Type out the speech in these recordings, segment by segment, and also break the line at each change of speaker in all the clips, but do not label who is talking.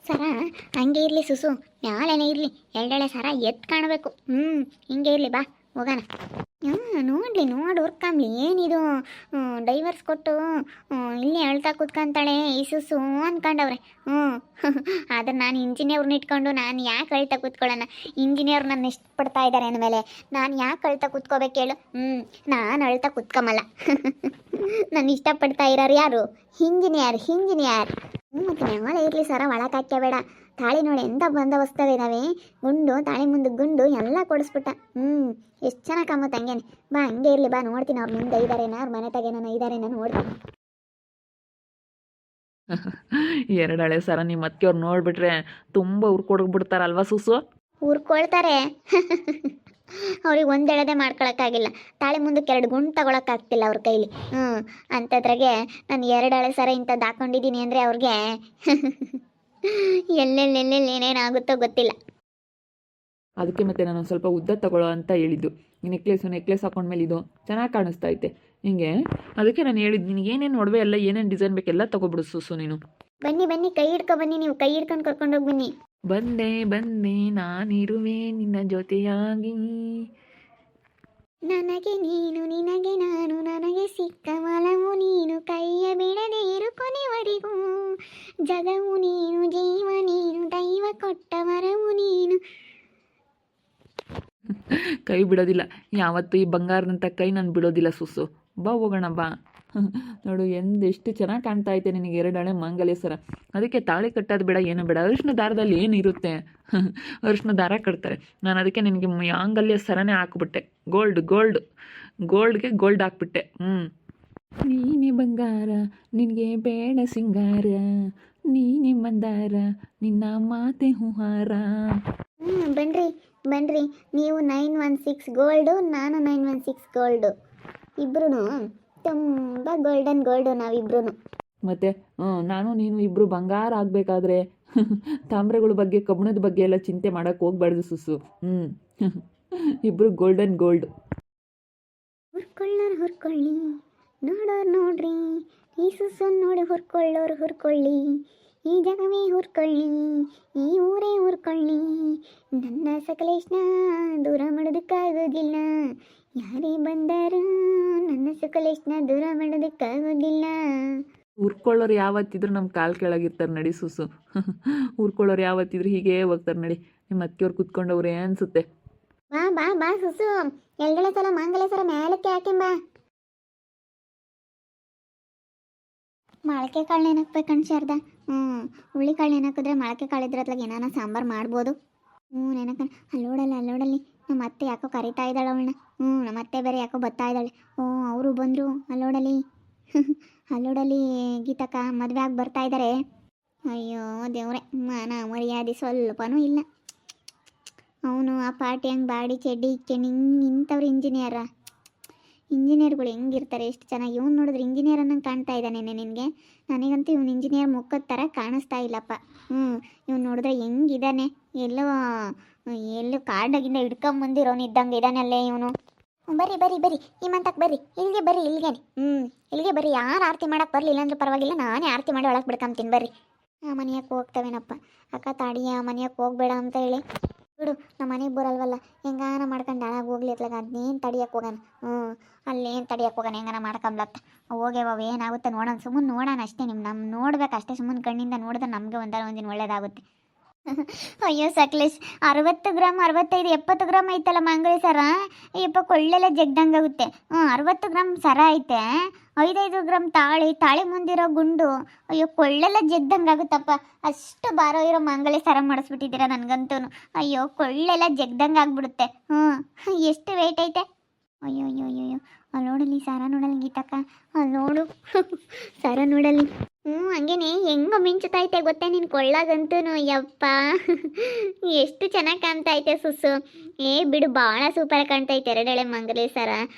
ಸರ ಹಂಗೆ ಇರಲಿ ಸುಸು, ಮ್ಯಾಲೇನೆ ಇರಲಿ, ಎರಡೆಳೆ ಸರ ಎತ್ತು ಕಾಣಬೇಕು. ಹಿಂಗೆ ಇರಲಿ, ಬಾ ಹೋಗೋಣ. ನೋಡಲಿ ನೋಡಿ ಹುರ್ಕಂಬ್ಲಿ ಏನಿದು, ಡೈವರ್ಸ್ ಕೊಟ್ಟು ಇಲ್ಲಿ ಅಳ್ತಾ ಕೂತ್ಕೊಂತಾಳೆ ಈ ಸುಸು ಅನ್ಕೊಂಡವ್ರೆ. ಆದ್ರೆ ನಾನು ಇಂಜಿನಿಯರ್ನ ಇಟ್ಕೊಂಡು ನಾನು ಯಾಕೆ ಅಳ್ತಾ ಕೂತ್ಕೊಳ್ಳೋಣ? ಇಂಜಿನಿಯರ್ ನನ್ನ ಇಷ್ಟಪಡ್ತಾ ಇದ್ದಾರೆ ಅಂದಮೇಲೆ ನಾನು ಯಾಕೆ ಅಳ್ತಾ ಕೂತ್ಕೋಬೇಕು ಹೇಳು? ನಾನು ಅಳ್ತಾ ಕೂತ್ಕೊಂಬಲ್ಲ. ನಾನು ಇಷ್ಟಪಡ್ತಾ ಇರೋರು ಯಾರು? ಇಂಜಿನಿಯರ್. ಮತ್ತು ನಾಳೆ ಇರಲಿ ಸರ, ಒಳಗೆ ಹಾಕ್ಯಬೇಡ. ತಾಳಿ ನೋಡಿ ಎಂಥ ಬಂದೋಬಸ್ತವೆ ಇದ್ದಾವೆ, ಗುಂಡು ತಾಳಿ ಮುಂದೆ ಗುಂಡು ಎಲ್ಲ ಕೊಡಿಸ್ಬಿಟ್ಟ. ಎಷ್ಟು ಚೆನ್ನಾಗಿ ಕಾಮತ್ತೆ. ಹಂಗೇನೆ ಬಾ, ಹಂಗೆ ಇರಲಿ, ಬಾ ನೋಡ್ತೀನಿ ಅವ್ರು ಮುಂದೆ ಇದ್ದಾರೇನ, ಅವ್ರ ಮನೆ ತಗೇನ ಇದ್ದಾರೇನ ನೋಡ್ತೀನಿ.
ಎರಡು ಹಳೆ ಸರ ನಿಮ್ಮ ಅತ್ತಿಯವ್ರು ನೋಡ್ಬಿಟ್ರೆ ತುಂಬ ಉರ್ಕೊಡ್ಬಿಡ್ತಾರಲ್ವಾ ಸುಸು?
ಉರ್ಕೊಳ್ತಾರೆ. ಅವ್ರಿಗೆ ಒಂದೆಳದೆ ಮಾಡ್ಕೊಳಕ್ಕಾಗಿಲ್ಲ, ತಾಳಿ ಮುಂದಕ್ಕೆ 2 ಗುಂಡು ತಗೊಳಕ್ಕಾಗ್ತಿಲ್ಲ ಅವ್ರ ಕೈಲಿ. ಅಂಥದ್ರಾಗೆ ನಾನು 2 ಹಳೆ ಸರ ಇಂಥದ್ದು ಹಾಕೊಂಡಿದ್ದೀನಿ ಅಂದರೆ ಅವ್ರಿಗೆ ಎಲ್ಲೆಲ್ಲೆಲ್ಲೆಲ್ಲಿ ಏನೇನಾಗುತ್ತೋ ಗೊತ್ತಿಲ್ಲ.
ಅದಕ್ಕೆ ಮತ್ತೆ ನಾನು ಸ್ವಲ್ಪ ಉದ್ದ ತಗೊಳ್ಳೋ ಅಂತ ಹೇಳಿದ್ದು. ಈ ನೆಕ್ಲೆಸ್ ಹಾಕೊಂಡ್ಮೇಲೆ ಇದು ಚೆನ್ನಾಗಿ ಕಾಣಿಸ್ತಾ ಐತೆ ಹಿಂಗೆ. ಅದಕ್ಕೆ ನಾನು ಹೇಳಿದ್ದು, ನಿನಗೆ ಏನೇನು ಒಡವೆ ಎಲ್ಲ ಏನೇನು ಡಿಸೈನ್ ಬೇಕೆಲ್ಲ ತಗೊಬಿಡು ಸುಸು ನೀನು.
ಬನ್ನಿ ಕೈ ಹಿಡ್ಕೊ ಬನ್ನಿ, ನೀವು ಕೈ ಹಿಡ್ಕೊಂಡು ಕರ್ಕೊಂಡೋಗಿ ಬನ್ನಿ.
ಬಂದೆ ನಾನಿರುವೆ ನಿನ್ನ ಜೊತೆಯಾಗಿ.
ನನಗೆ ನೀನು ನಿನಗೆ ನಾನು, ನನಗೆ ಸಿಕ್ಕ ಮಲವು ನೀನು, ಕೈಯ ಬಿಡದೆ ಇರು ಕೊನೆವರೆಗೂ. ಜಗವು ನೀನು, ಜೀವ ನೀನು, ದೈವ ಕೊಟ್ಟ ವರವು ನೀನು.
ಕೈ ಬಿಡೋದಿಲ್ಲ ಯಾವತ್ತು, ಈ ಬಂಗಾರದಂಥ ಕೈ ನಾನು ಬಿಡೋದಿಲ್ಲ ಸುಸು. ಬಾ ಹೋಗೋಣ ಬಾ. ನೋಡು ಎಷ್ಟು ಚೆನ್ನಾಗಿ ಕಾಣ್ತಾ ಐತೆ ನಿನಗೆ 2 ಹಳೆ ಮಾಂಗಲ್ಯ ಸರ. ಅದಕ್ಕೆ ತಾಳಿ ಕಟ್ಟೋದು ಬೇಡ, ಏನು ಬೇಡ, ಅರಿಶಿನ ದಾರದಲ್ಲಿ ಏನಿರುತ್ತೆ, ಅರಿಶಿನ ದಾರ ಕಟ್ತಾರೆ. ನಾನು ಅದಕ್ಕೆ ನಿನಗೆ ಮಾಂಗಲ್ಯ ಸರನೇ ಹಾಕ್ಬಿಟ್ಟೆ, ಗೋಲ್ಡ್ಗೆ ಗೋಲ್ಡ್ ಹಾಕ್ಬಿಟ್ಟೆ. ನೀನೇ ಬಂಗಾರ ನಿನಗೆ ಬೇಡ ಸಿಂಗಾರ, ನೀನೇ ಮಂದಾರ ನಿನ್ನ ಮಾತೆ ಹುಹಾರ. ಬನ್ರಿ ನೀವು 916 ಗೋಲ್ಡು, ನಾನು 916 ಗೋಲ್ಡು, ಇಬ್ರು ತುಂಬ ಗೋಲ್ಡು ನಾವಿಬ್ರು. ಮತ್ತು ನಾನು ನೀನು ಇಬ್ಬರು ಬಂಗಾರ ಆಗಬೇಕಾದ್ರೆ ತಾಮ್ರಗಳ ಬಗ್ಗೆ ಕಬ್ಬಣದ ಬಗ್ಗೆ ಎಲ್ಲ ಚಿಂತೆ ಮಾಡೋಕ್ಕೆ ಹೋಗ್ಬಾರ್ದು ಸುಸು. ಇಬ್ಬರು ಗೋಲ್ಡ್.
ಹುರ್ಕೊಳ್ಳಿ ನೋಡ್ರಿ, ಈ ಸುಸು ನೋಡಿ ಹುರ್ಕೊಳ್ಳಿ, ಈ ಜಗವೇ ಹುರ್ಕೊಳ್ಳಿ, ಈ ಊರೇ ಹುರ್ಕೊಳ್ಳಿ. ನನ್ನ ಸಕಲೇಶ್ನ ದೂರ ಮಾಡೋದಕ್ಕಾಗೋದಿಲ್ಲ, ಯಾರೇ ಬಂದರು ನನ್ನ ಸಕಲೇಶ್ನ ದೂರ ಮಾಡೋದಕ್ಕಾಗೋದಿಲ್ಲ.
ಹುರ್ಕೊಳ್ಳೋರು ಯಾವತ್ತಿದ್ರು ನಮ್ಮ ಕಾಲು ಕೆಳಗಿರ್ತಾರೆ ನಡಿ ಸುಸು. ಹುರ್ಕೊಳ್ಳೋರು ಯಾವತ್ತಿದ್ರು ಹೀಗೆ ಹೋಗ್ತಾರೆ ನಡಿ. ನಿಮ್ಮ ಅತ್ತಿಯವ್ರು ಕುತ್ಕೊಂಡವ್ರೆ ಅನಿಸುತ್ತೆ.
ಬಾ ಸುಸು, 2 ಸಲ ಮಾಂಗಲ್ಯ ಸರ ಮೇಲಕ್ಕೆ ಹಾಕೆಂಬ. ಮೊಳಕೆ ಕಾಳು ನೆನಕ್ಬೇಕಂಡು ಶಾರದ. ಹುಳಿ ಕಾಳು ನೆನಕಿದ್ರೆ ಮೊಳಕೆ ಕಾಳು ಇದ್ರೆ ಅತ್ಲಾಗ ಏನಾನ ಸಾಂಬಾರು ಮಾಡ್ಬೋದು. ನೆನಕ ಅಲ್ಲೋಡಲ್ಲಿ ನಮ್ಮ ಅತ್ತೆ ಯಾಕೋ ಕರಿತಾ ಇದ್ದಾಳೆ ಅವಳನ್ನ. ನಮ್ಮ ಅತ್ತೆ ಬೇರೆ ಯಾಕೋ ಬರ್ತಾ ಇದ್ದಾಳೆ. ಅವರು ಬಂದರು. ಅಲ್ಲೋಡಲಿ ಗೀತಕ್ಕ ಮದುವೆ ಆಗಿ ಬರ್ತಾ ಇದ್ದಾರೆ. ಅಯ್ಯೋ ದೇವ್ರೆ, ಮಾನ ಮರ್ಯಾದೆ ಸ್ವಲ್ಪನೂ ಇಲ್ಲ. ಅವನು ಆ ಪಾರ್ಟಿ ಹಂಗೆ ಬಾಡಿ ಚೆಡ್ಡಿ ಇಕ್ಕೊಂಡು ಇಂಥವ್ರು ಇಂಜಿನಿಯರ್ಗಳು ಹೆಂಗಿರ್ತಾರೆ, ಎಷ್ಟು ಚೆನ್ನಾಗಿ. ಇವ್ನು ನೋಡಿದ್ರೆ ಇಂಜಿನಿಯರ್ ಅನ್ನಂಗೆ ಕಾಣ್ತಾ ಇದ್ದಾನೆ ನಿನಗೆ. ನನಗಂತೂ ಇವ್ನು ಇಂಜಿನಿಯರ್ ಮುಖದ ಥರ ಕಾಣಿಸ್ತಾ ಇಲ್ಲಪ್ಪ. ಇವ್ನು ನೋಡಿದ್ರೆ ಹೆಂಗಿದ್ದಾನೆ, ಎಲ್ಲೋ ಕಾಡಾಗಿಂದ ಹಿಡ್ಕೊಂಬಂದಿರೋನು ಇದ್ದಂಗೆ ಇದ್ದಾನಲ್ಲೇ ಇವನು. ಬರ್ರಿ ಈ ಮಂತಕ್ಕೆ ಬರ್ರಿ, ಇಲ್ಲಿಗೆ ಬರ್ರಿ. ಯಾರು ಆರತಿ ಮಾಡಕ್ಕೆ ಬರಲಿಲ್ಲ ಅಂದ್ರೆ ಪರವಾಗಿಲ್ಲ, ನಾನೇ ಆರತಿ ಮಾಡಿ ಒಳಗೆ ಬಿಡ್ಕೊಂತೀನಿ ಬರ್ರಿ. ಮನೆಯಕ್ಕೆ ಹೋಗ್ತವೇನಪ್ಪ ಅಕ್ಕ, ತಾಡಿಯ ಮನೆಯಕ್ಕೆ ಹೋಗ್ಬೇಡ ಅಂತ ಹೇಳಿ ಬಿಡು. ನಮ್ಮ ಮನೆಗೆ ಬರಲ್ವಲ್ಲ, ಹೆಂಗಾನ ಮಾಡ್ಕೊಂಡು ಹಾಳಾಗಿ ಹೋಗ್ಲಿ ಅತ್ಲಾಗ, ಅದನ್ನೇನು ತಡಿಯಕ್ಕೆ ಹೋಗೋಣ. ಅಲ್ಲೇನು ತಡಿಯಕ್ಕೆ ಹೋಗೋಣ, ಹೆಂಗಾನ ಮಾಡ್ಕೊಂಬ್ಲತ್ತ. ಹೋಗ್ಯಾವ ಏನಾಗುತ್ತೆ ನೋಡೋಣ, ಸುಮ್ಮನೆ ನೋಡೋಣ ಅಷ್ಟೇ. ನಮ್ಮ ನೋಡ್ಬೇಕು ಅಷ್ಟೇ, ಸುಮ್ಮನೆ ಕಣ್ಣಿಂದ ನೋಡಿದ್ರೆ ನಮಗೆ ಒಂದಿನ ಒಳ್ಳೇದಾಗುತ್ತೆ. ಅಯ್ಯೋ ಸಕ್ಲೇಶ್, 60 ಗ್ರಾಮ್ 65 70 ಗ್ರಾಮ್ ಐತಲ್ಲ ಮಾಂಗಲ್ಯ ಸರ. ಅಯ್ಯಪ್ಪ ಕೊಳ್ಳೆಲ್ಲ ಜಗ್ದಂಗಾಗುತ್ತೆ. 60 ಗ್ರಾಮ್ ಸರ ಐತೆ, 5 ಗ್ರಾಮ್ ತಾಳಿ ಮುಂದಿರೋ ಗುಂಡು. ಅಯ್ಯೋ ಕೊಳ್ಳೆಲ್ಲ ಜಗ್ದಂಗಾಗುತ್ತಪ್ಪ. ಅಷ್ಟು ಬಾರೋ ಇರೋ ಮಾಂಗಲ್ಯ ಸರ ಮಾಡಿಸ್ಬಿಟ್ಟಿದ್ದೀರಾ ನನಗಂತೂ. ಅಯ್ಯೋ ಕೊಳ್ಳೆಲ್ಲ ಜಗ್ದಂಗಾಗ್ಬಿಡುತ್ತೆ. ಎಷ್ಟು ವೆಯ್ಟ್ ಐತೆ? ಅಯ್ಯೋ ಅಲ್ಲಿ ನೋಡಲಿ ಸರ, ನೋಡಲಿ ಗೀತಕ್ಕ, ಅಲ್ಲಿ ನೋಡು ಸರ ನೋಡಲಿ. ಹಂಗೇನೆ ಹೆಂಗೋ ಮಿಂಚುತ್ತೈತೆ ಗೊತ್ತೇ ನಿನ್ನ ಕೊಳ್ಳಾಗಂತೂ. ಯಪ್ಪ ಎಷ್ಟು ಚೆನ್ನಾಗಿ ಕಾಣ್ತೈತೆ ಸುಸು. ಬಿಡು, ಭಾಳ ಸೂಪರ್ ಕಾಣ್ತೈತೆ 2 ಹಳೆ ಮಾಂಗಲ್ಯ ಸರ.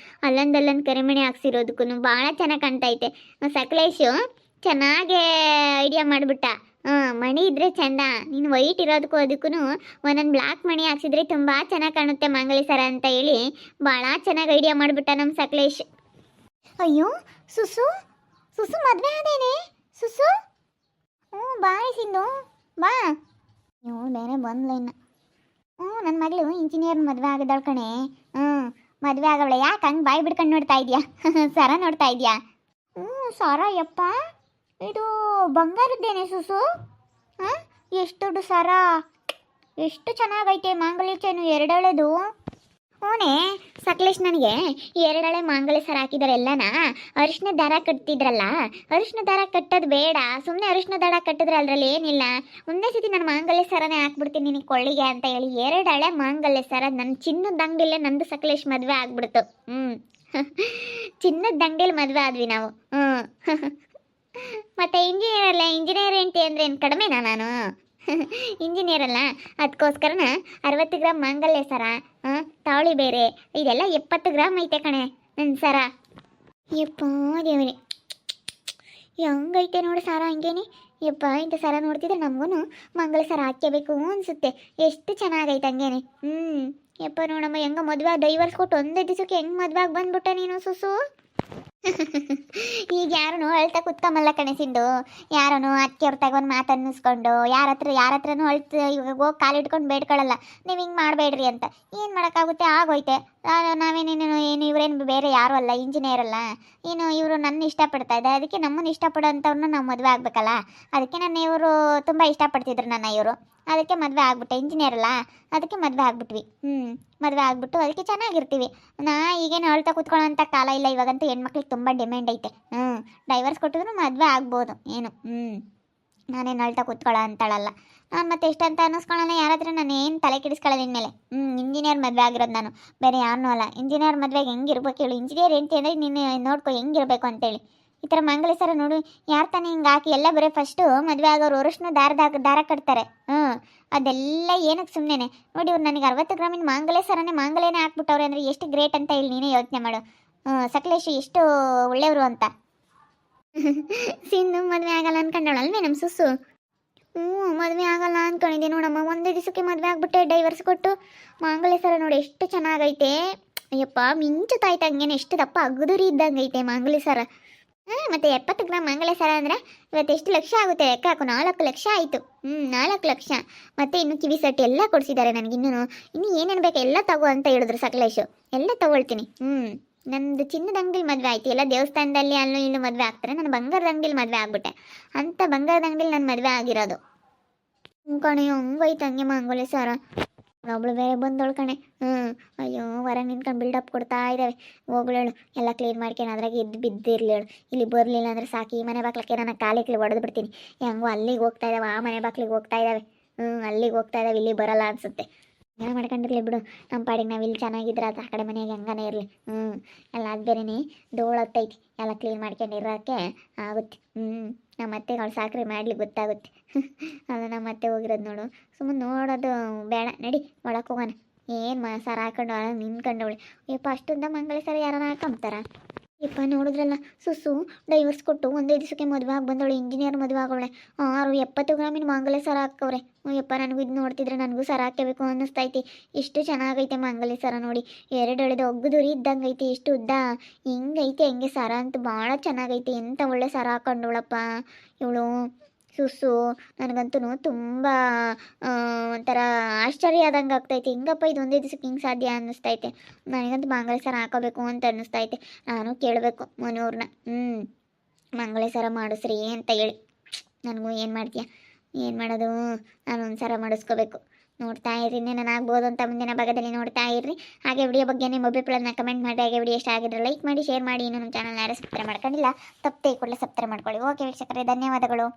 ಅಲ್ಲೊಂದಲ್ಲೊಂದು ಕರಿಮಣಿ ಹಾಕ್ಸಿರೋದಕ್ಕೂ ಭಾಳ ಚೆನ್ನಾಗಿ ಕಾಣ್ತೈತೆ. ಸಕಲೇಶು ಚೆನ್ನಾಗೇ ಐಡಿಯಾ ಮಾಡಿಬಿಟ್ಟ. ಮಣಿ ಇದ್ರೆ ಚಂದ, ನೀನು ವೈಟ್ ಇರೋದಕ್ಕೂ ಅದಕ್ಕೂ ಒಂದೊಂದು ಬ್ಲ್ಯಾಕ್ ಮಣಿ ಹಾಕ್ಸಿದ್ರೆ ತುಂಬ ಚೆನ್ನಾಗಿ ಕಾಣುತ್ತೆ ಮಾಂಗಲ್ಯ ಸರ ಅಂತ ಹೇಳಿ ಭಾಳ ಚೆನ್ನಾಗಿ ಐಡಿಯಾ ಮಾಡಿಬಿಟ್ಟ ನಮ್ಮ ಸಕಲೇಶ್. ಅಯ್ಯೋ ಸುಸು ಮದುವೆ ಆದೇನೆ ಸುಸು. ಬಾರಿ ಸಿಂಧು ಬಾ. ಇವಳು ಬೇರೆ ಬಂದ್ಲ ಇನ್ನು. ನನ್ನ ಮಗಳು ಇಂಜಿನಿಯರ್ ಮದುವೆ ಆಗಿದ್ದಾಳ ಕಣೆ. ಮದುವೆ ಆಗವಳೆ. ಯಾಕೆ ಹಂಗೆ ಬಾಯಿ ಬಿಡ್ಕೊಂಡು ನೋಡ್ತಾ ಇದೆಯಾ? ಸರ ನೋಡ್ತಾ ಇದೆಯಾ? ಸರ ಯಪ್ಪ, ಇದು ಬಂಗಾರದ್ದೇನೆ ಸುಸು. ಹಾಂ, ಎಷ್ಟು ದೊಡ್ಡ ಸರ, ಎಷ್ಟು ಚೆನ್ನಾಗೈತೆ ಮಾಂಗಲ್ಯ ಚೈನು ಎರಡೆಳೆದು. ಹೂನೇ ಸಕಲೇಶ್, ನನಗೆ ಎರಡಳೆ ಮಾಂಗಲ್ಯ ಸರ ಹಾಕಿದಾರೆ ಎಲ್ಲನ. ಅರಿಶಿನ ದಾರ ಕಟ್ತಿದ್ರಲ್ಲ, ಅರಿಶಿನ ದಾರ ಕಟ್ಟೋದು ಬೇಡ, ಸುಮ್ಮನೆ ಅರಿಶಿನ ದಾರ ಕಟ್ಟಿದ್ರೆ ಅದರಲ್ಲಿ ಏನಿಲ್ಲ. ಒಂದೇ ಸತಿ ನಾನು ಮಾಂಗಲ್ಯ ಸರನೇ ಹಾಕ್ಬಿಡ್ತೀನಿ ನಿನಗೆ ಕೊಳ್ಳಿಗೆ ಅಂತ ಹೇಳಿ ಎರಡಳೆ ಮಾಂಗಲ್ಯ ಸರ ನನ್ನ ಚಿನ್ನದ ಅಂಗಡಿಲೇ ನಂದು ಸಕಲೇಶ್ ಮದುವೆ ಆಗ್ಬಿಡ್ತು. ಚಿನ್ನದ ಅಂಗಡಿಯಲ್ಲಿ ಮದುವೆ ಆದ್ವಿ ನಾವು. ಮತ್ತೆ ಇಂಜಿನಿಯರ್ ಹೆಂಡ್ತಿ ಅಂದರೆ ಏನು ಕಡಿಮೆನಾ ನಾನು? ಇಂಜಿನಿಯರ್ ಅಲ್ಲ, ಅದಕ್ಕೋಸ್ಕರನ 60 ಗ್ರಾಮ್ ಮಾಂಗಲ್ಯ ಸರ, ತಾವಳಿ ಬೇರೆ, ಇದೆಲ್ಲ 70 ಗ್ರಾಮ್ ಐತೆ ಕಣೆ ನನ್ನ ಸರ. ಯಪ್ಪ ದೇವರೇ, ಹೆಂಗೈತೆ ನೋಡಿ ಸರ ಹಂಗೇನೆ. ಯಪ್ಪ, ಇಂಥ ಸರ ನೋಡ್ತಿದ್ರೆ ನಮಗೂ ಮಂಗಲ ಸರ ಹಾಕ್ಯಬೇಕು ಅನಿಸುತ್ತೆ. ಎಷ್ಟು ಚೆನ್ನಾಗೈತೆ ಹಂಗೇನೆ. ಯಪ್ಪ ನೋಡಮ್ಮ, ಹೆಂಗ ಮದುವೆ ಡೈವರ್ಸ್ ಕೊಟ್ಟು ಒಂದೇ ದಿವಸಕ್ಕೆ ಹೆಂಗೆ ಮದುವೆ ಆಗಿ ಬಂದ್ಬಿಟ್ಟ ನೀನು ಸುಸು. ಈಗ ಯಾರನು ಅಳ್ತಾ ಕುತ್ಕೊಂಬಲ್ಲ ಕಣಸಿಂದು. ಯಾರನು ಅಕ್ಕಿ ಅವ್ರ ತಗೊಂಡು ಮಾತು ಅನ್ನಿಸ್ಕೊಂಡು ಯಾರ ಹತ್ರನೂ ಇವಾಗ ಹೋಗಿ ಕಾಲಿಟ್ಕೊಂಡು ಬೇಡ್ಕೊಳ್ಳಲ್ಲ, ನೀವು ಹಿಂಗೆ ಮಾಡಬೇಡ್ರಿ ಅಂತ. ಏನು ಮಾಡೋಕ್ಕಾಗುತ್ತೆ, ಆಗೋಯ್ತೆ. ಏನು ಇವರೇನು ಬೇರೆ ಯಾರು ಅಲ್ಲ, ಇಂಜಿನಿಯರ್ ಅಲ್ಲ. ಇವರು ನನ್ನ ಇಷ್ಟಪಡ್ತಾ ಇದ್ದೆ, ಅದಕ್ಕೆ ನಮ್ಮನ್ನು ಇಷ್ಟಪಡೋಂಥವ್ರನ್ನ ನಾವು ಮದುವೆ ಆಗಬೇಕಲ್ಲ. ಅದಕ್ಕೆ ಇವರು ತುಂಬ ಇಷ್ಟಪಡ್ತಿದ್ರು ಇವರು, ಅದಕ್ಕೆ ಮದುವೆ ಆಗ್ಬಿಟ್ಟೆ. ಇಂಜಿನಿಯರ್ ಅಲ್ಲ, ಅದಕ್ಕೆ ಮದುವೆ ಆಗ್ಬಿಟ್ವಿ. ಮದುವೆ ಆಗ್ಬಿಟ್ಟು ಅದಕ್ಕೆ ಚೆನ್ನಾಗಿರ್ತೀವಿ. ಈಗೇನು ಅಳ್ತಾ ಕೂತ್ಕೊಳ್ಳೋಂಥ ಕಾಲ ಇಲ್ಲ. ಇವಾಗಂತೂ ಹೆಣ್ಮಕ್ಳಿಗೆ ತುಂಬ ಡಿಮ್ಯಾಂಡ್ ಐತೆ. ಡೈವರ್ಸ್ ಕೊಟ್ಟಿದ್ರು ಮದುವೆ ಆಗ್ಬೋದು ಏನು. ನಾನೇನು ಅಳ್ತಾ ಕೂತ್ಕೊಳ್ಳೋ ಅಂತಾಳಲ್ಲ. ನಾನು ಮತ್ತೆ ಎಷ್ಟಂತ ಅನ್ನಿಸ್ಕೊಳ್ಳೋಣ ಯಾರ ಹತ್ರ ನಾನು ಏನು ತಲೆ ಕೆಡಿಸ್ಕೊಳ್ಳೋದು ಇನ್ಮೇಲೆ. ಇಂಜಿನಿಯರ್ ಮದುವೆ ಆಗಿರೋದು ನಾನು, ಬೇರೆ ಯಾರನ್ನೂ ಅಲ್ಲ. ಇಂಜಿನಿಯರ್ ಮದುವೆಗೆ ಹೆಂಗಿರ್ಬೇಕು ಹೇಳು? ಇಂಜಿನಿಯರ್ ಹೆಂಡ್ತಿ ಅಂದರೆ ನೀನು ನೋಡ್ಕೊ ಹೆಂಗಿರ್ಬೇಕು ಅಂತೇಳಿ. ಈ ಥರ ಮಂಗಲ ಸರ ನೋಡು, ಯಾರು ತಾನೇ ಹಿಂಗೆ ಹಾಕಿ ಎಲ್ಲ ಬರೀ ಫಸ್ಟು ಮದುವೆ ಆಗೋರು ಅರಿಶಿನ ದಾರ ಕಟ್ತಾರೆ. ಅದೆಲ್ಲ ಏನಕ್ಕೆ ಸುಮ್ಮನೆ ನೋಡಿ. ಇವ್ರು ನನಗೆ 60 ಗ್ರಾಮಿನ ಮಾಂಗಲ್ಯನೇ ಹಾಕ್ಬಿಟ್ಟವ್ರೆ ಅಂದರೆ ಎಷ್ಟು ಗ್ರೇಟ್ ಅಂತ ಹೇಳಿ ನೀನೇ ಯೋಚನೆ ಮಾಡು. ಸಕಲೇಶ್ ಎಷ್ಟು ಒಳ್ಳೆಯವರು ಅಂತ. ಸಿಂಧು ಮದುವೆ ಆಗಲ್ಲ ಅನ್ಕೊಂಡವಳಲ್ವೇ ನಮ್ಮ ಸುಸ್ಸು? ಮದುವೆ ಆಗಲ್ಲ ಅಂದ್ಕೊಂಡಿದ್ದೆ ನೋಡಮ್ಮ. ಒಂದೇ ದಿವಸಕ್ಕೆ ಮದುವೆ ಆಗ್ಬಿಟ್ಟೆ ಡೈವರ್ಸ್ ಕೊಟ್ಟು. ಮಾಂಗಲ್ಯ ಸರ ನೋಡಿ ಎಷ್ಟು ಚೆನ್ನಾಗೈತೆ. ಅಯ್ಯಪ್ಪ, ಮಿಂಚುತ್ತಾಯ್ತು ಹಂಗೇನೆ. ಎಷ್ಟು ದಪ್ಪ ಅಗುದುರಿ ಇದ್ದಂಗೆ ಐತೆ ಮಾಂಗಲ್ಯ ಸರ. ಮತ್ತು 70 ಗ್ರಾಮ್ ಮಾಂಗಲ್ಯ ಸರ ಅಂದರೆ ಇವತ್ತು ಎಷ್ಟು ಲಕ್ಷ ಆಗುತ್ತೆ ಲೆಕ್ಕ ಹಾಕು. 4 ಲಕ್ಷ ಆಯಿತು. 4 ಲಕ್ಷ. ಮತ್ತು ಇನ್ನು ಕಿವಿ ಸೆಟ್ ಎಲ್ಲ ಕೊಡಿಸಿದ್ದಾರೆ ನನಗೆ. ಇನ್ನು ಏನೇನು ಬೇಕು ಎಲ್ಲ ತಗೋ ಅಂತ ಹೇಳಿದ್ರು ಸಕಲೇಶು. ಎಲ್ಲ ತಗೊಳ್ತೀನಿ. ನಂದು ಚಿನ್ನದ ಅಂಗಡಿಲಿ ಮದುವೆ ಆಯ್ತು. ಎಲ್ಲ ದೇವಸ್ಥಾನದಲ್ಲಿ ಅಲ್ಲೂ ಇಲ್ಲೂ ಮದುವೆ ಆಗ್ತಾರೆ. ನಾನು ಬಂಗಾರದ ಅಂಗಡಿಲಿ ಮದುವೆ ಆಗ್ಬಿಟ್ಟೆ. ಅಂಥ ಬಂಗಾರದ ಅಂಗಡಿಲಿ ನಾನು ಮದುವೆ ಆಗಿರೋದು. ಕಣೆಯೋ, ಹಂಗೋಯ್ತು ಹಂಗೆ ಮಾಂಗಲ್ಯ ಸರ. ಒಬ್ಳು ಬೇರೆ ಬಂದೋಳು ಕಣೆ. ಅಯ್ಯೋ, ಹೊರಗೆ ನಿಂತ್ಕೊಂಡು ಬಿಲ್ಡಪ್ ಕೊಡ್ತಾ ಇದ್ದಾವೆ. ಹೋಗ್ಲೇಳು ಎಲ್ಲ ಕ್ಲೀನ್ ಮಾಡ್ಕೊಂಡು ಅದ್ರಾಗೆ ಬಿದ್ದಿರ್ಲಿ ಹೇಳು. ಇಲ್ಲಿ ಬರಲಿಲ್ಲ ಅಂದರೆ ಸಾಕು, ಈ ಮನೆ ಬಾಕ್ಲಕ್ಕೆ ನಾನು ಕಾಲಿಕ್ಲಿ ಹೊಡೆದು ಬಿಡ್ತೀನಿ. ಹೆಂಗೋ ಅಲ್ಲಿಗೆ ಹೋಗ್ತಾ ಇದ್ದಾವೆ, ಆ ಮನೆ ಬಾಕ್ಲಿಗೆ ಹೋಗ್ತಾ ಇದ್ದಾವೆ. ಅಲ್ಲಿಗೆ ಹೋಗ್ತಾ ಇದ್ದಾವೆ, ಇಲ್ಲಿ ಬರಲ್ಲ ಅನಿಸುತ್ತೆ. ಎಲ್ಲ ಮಾಡ್ಕೊಂಡಿರ್ಲಿ ಬಿಡು, ನಮ್ಮ ಪಾಡಿಗೆ ನಾವು ಇಲ್ಲಿ ಚೆನ್ನಾಗಿದ್ರೆ ಅದು ಆ ಕಡೆ ಮನೆಗೆ ಹೆಂಗಾನೆ ಇರಲಿ. ಎಲ್ಲ ಅದು ಬೇರೆನೇ ದೋಳತ್ತೈತಿ. ಎಲ್ಲ ಕ್ಲೀನ್ ಮಾಡ್ಕೊಂಡಿರೋಕ್ಕೆ ಆಗುತ್ತೆ. ನಮ್ಮ ಅತ್ತೆಗಳು ಸಾಕ್ರಿ ಮಾಡ್ಲಿಕ್ಕೆ ಗೊತ್ತಾಗುತ್ತೆ. ಅದು ನಮ್ಮ ಅತ್ತೆ ಹೋಗಿರೋದು ನೋಡು. ಸುಮ್ಮನೆ ನೋಡೋದು ಬೇಡ, ನಡಿ ಒಳಕ್ಕೆ ಹೋಗೋಣ. ಏನು ಸರ ಹಾಕೊಂಡು ಒಳಗೆ ನಿಂತ್ಕೊಂಡವಳೆ. ಯಪ್ಪ, ಅಷ್ಟೊಂದ ಮಂಗಲ ಸರ ಯಾರನ್ನ ಹಾಕೊಂತಾರ? ಯಪ್ಪ, ನೋಡಿದ್ರಲ್ಲ ಸುಸ್ಸು ಡೈವರ್ಸ್ ಕೊಟ್ಟು ಒಂದೇ ದಿವಸಕ್ಕೆ ಮದುವೆ ಆಗಿ ಬಂದವಳೆ. ಇಂಜಿನಿಯರ್ ಮದುವೆ ಆಗೋಳೆ. 70 ಗ್ರಾಮಿನ ಮಾಂಗಲ್ಯ ಸರ ಹಾಕವ್ರೆ. ಯಪ್ಪ, ನನಗೂ ಇದು ನೋಡ್ತಿದ್ರೆ ನನಗೂ ಸರ ಹಾಕಬೇಕು ಅನ್ನಿಸ್ತೈತಿ. ಎಷ್ಟು ಚೆನ್ನಾಗೈತೆ ಮಾಂಗಲ್ಯ ಸರ ನೋಡಿ. 2 ಎಳೆದು ಒಗ್ಗುದುರಿ ಇದ್ದಂಗೆ ಐತಿ. ಎಷ್ಟು ಉದ್ದ ಹಿಂಗೈತೆ. ಹೆಂಗೆ ಸರ ಅಂತೂ ಭಾಳ ಚೆನ್ನಾಗೈತೆ. ಎಂಥ ಒಳ್ಳೆ ಸರ ಹಾಕೊಂಡವಳಪ್ಪ ಇವಳು ಸುಸ್ಸು. ನನಗಂತೂ ತುಂಬ ಒಂಥರ ಆಶ್ಚರ್ಯ ಆದಂಗೆ ಆಗ್ತೈತೆ. ಹಿಂಗಪ್ಪ ಇದು ಒಂದೇ ದಿವಸಕ್ಕೆ ಹಿಂಗೆ ಸಾಧ್ಯ ಅನ್ನಿಸ್ತೈತೆ. ನನಗಂತೂ ಮಾಂಗಲ್ಯ ಸರ ಹಾಕೋಬೇಕು ಅಂತ ಅನ್ನಿಸ್ತೈತೆ. ನಾನು ಕೇಳಬೇಕು ಮನೆಯವ್ರನ್ನ, ಮಾಂಗಲ್ಯ ಸರ ಮಾಡಿಸ್ರಿ ಅಂತ ಹೇಳಿ. ನನಗೂ ಏನು ಮಾಡ್ತೀಯ, ಏನು ಮಾಡೋದು, ನಾನು ಒಂದು ಸರ ಮಾಡಿಸ್ಕೋಬೇಕು. ನೋಡ್ತಾ ಇರ್ರಿ, ನಾನು ಆಗ್ಬೋದು ಅಂತ ಮುಂದಿನ ಭಾಗದಲ್ಲಿ ನೋಡ್ತಾ ಇರ್ರಿ. ಹಾಗೆ ವಿಡಿಯೋ ಬಗ್ಗೆ ನಿಮ್ಮ ಅಭಿಪ್ರಾಯನ ಕಮೆಂಟ್ ಮಾಡಿ. ಹಾಗೆ ವಿಡಿಯೋ ಇಷ್ಟ ಆಗಿದ್ರೆ ಲೈಕ್ ಮಾಡಿ, ಶೇರ್ ಮಾಡಿ. ಇನ್ನೂ ನಮ್ಮ ಚಾನಲ್ ಯಾರು ಸಬ್ಸ್ಕ್ರೈಬ್ ಮಾಡ್ಕೊಂಡಿಲ್ಲ ತಪ್ಪೇ ಕೂಡಲೇ ಸಬ್ಸ್ಕ್ರೈಬ್ ಮಾಡ್ಕೊಳ್ಳಿ. ಓಕೆ ವೀಕ್ಷಕರೇ, ಧನ್ಯವಾದಗಳು.